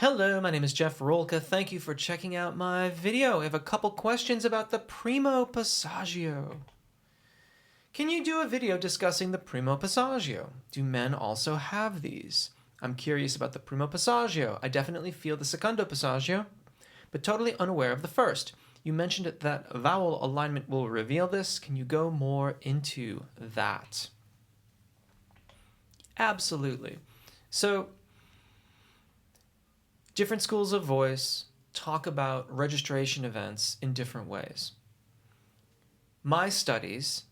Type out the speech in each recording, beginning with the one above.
Hello, my name is Jeff Rolka. Thank you for checking out my video. I have a couple questions about the primo passaggio. Can you do a video discussing the primo passaggio? Do men also have these? I'm curious about the primo passaggio. I definitely feel the secondo passaggio, but totally unaware of the first. You mentioned that vowel alignment will reveal this. Can you go more into that? Absolutely. So, different schools of voice talk about registration events in different ways. My studies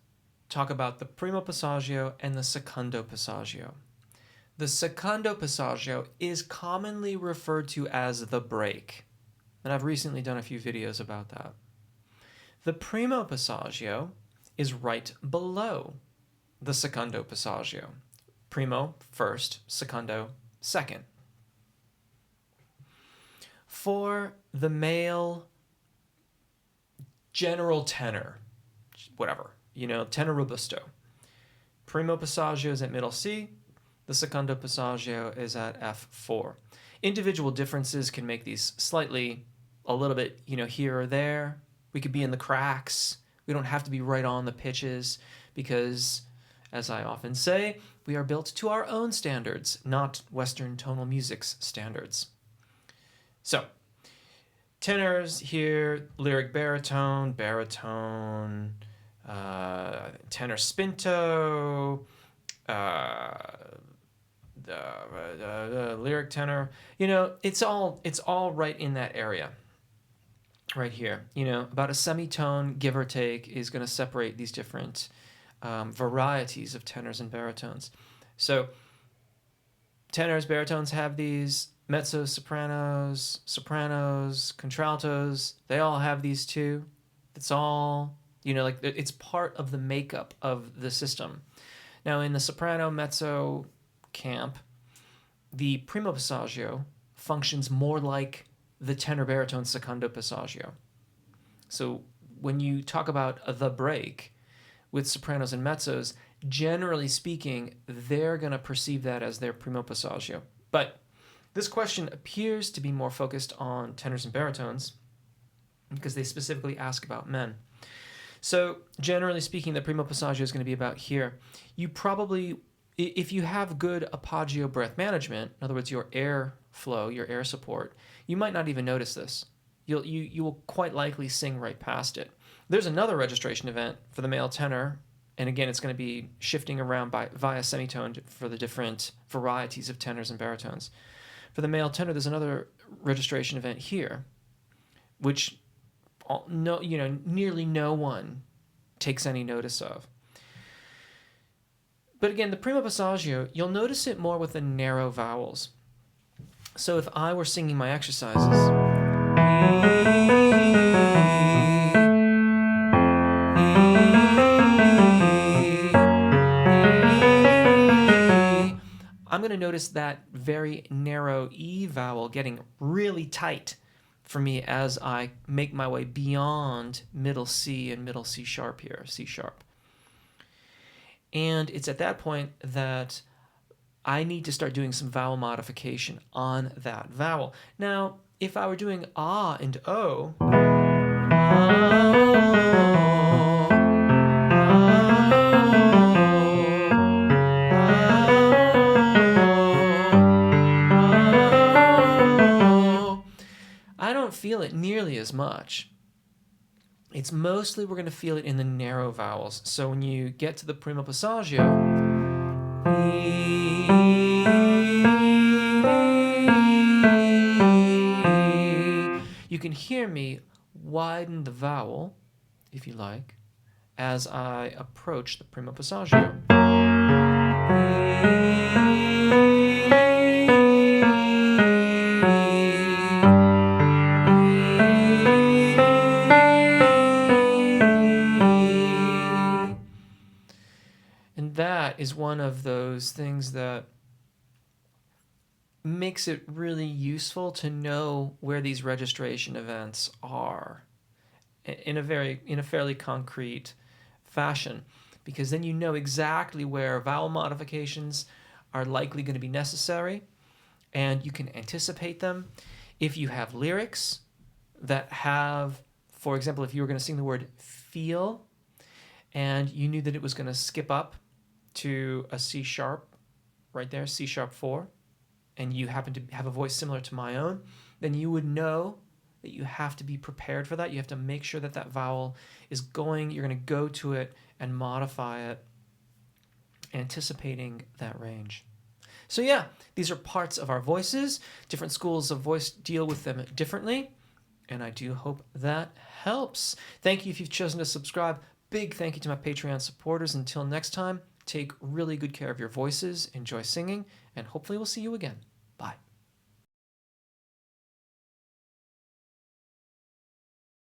talk about the primo passaggio and the secondo passaggio. The secondo passaggio is commonly referred to as the break, and I've recently done a few videos about that. The primo passaggio is right below the secondo passaggio. Primo, first, secondo, second. For the male general tenor, whatever, tenor robusto, primo passaggio is at middle C, the secondo passaggio is at F4. Individual differences can make these slightly, a little bit, here or there. We could be in the cracks. We don't have to be right on the pitches because, as I often say, we are built to our own standards, not Western tonal music's standards. So, tenors here, lyric baritone, baritone, tenor spinto, the lyric tenor. It's all right in that area, right here. About a semitone, give or take, is going to separate these different varieties of tenors and baritones. So, tenors, baritones have these. Mezzos, sopranos, contraltos, they all have these too. It's all, it's part of the makeup of the system. Now, in the soprano, mezzo camp, the primo passaggio functions more like the tenor baritone secondo passaggio. So when you talk about the break with sopranos and mezzos, generally speaking, they're going to perceive that as their primo passaggio. But this question appears to be more focused on tenors and baritones because they specifically ask about men. So generally speaking, the primo passaggio is going to be about here. You probably, if you have good appoggio breath management, in other words, your air flow, your air support, you might not even notice this. You will quite likely sing right past it. There's another registration event for the male tenor, and again, it's going to be shifting around via semitone for the different varieties of tenors and baritones. For the male tenor, there's another registration event here, which nearly no one takes any notice of. But again, the primo passaggio, you'll notice it more with the narrow vowels. So if I were singing my exercises, I'm going to notice that very narrow E vowel getting really tight for me as I make my way beyond middle C and middle C sharp here, C sharp. And it's at that point that I need to start doing some vowel modification on that vowel. Now, if I were doing ah and o, I don't feel it nearly as much. It's mostly we're going to feel it in the narrow vowels. So when you get to the primo passaggio, you can hear me widen the vowel, if you like, as I approach the primo passaggio. And that is one of those things that makes it really useful to know where these registration events are in a fairly concrete fashion, because then you know exactly where vowel modifications are likely going to be necessary and you can anticipate them. If you have lyrics that have, for example, if you were going to sing the word feel and you knew that it was going to skip up to a C sharp right there, C sharp 4, and you happen to have a voice similar to my own, then you would know that you have to be prepared for that. You have to make sure that that vowel is going, you're going to go to it and modify it, anticipating that range. So yeah, these are parts of our voices. Different schools of voice deal with them differently, and I do hope that helps. Thank you if you've chosen to subscribe. Big thank you to my Patreon supporters. Until next time, take really good care of your voices, enjoy singing, and hopefully we'll see you again.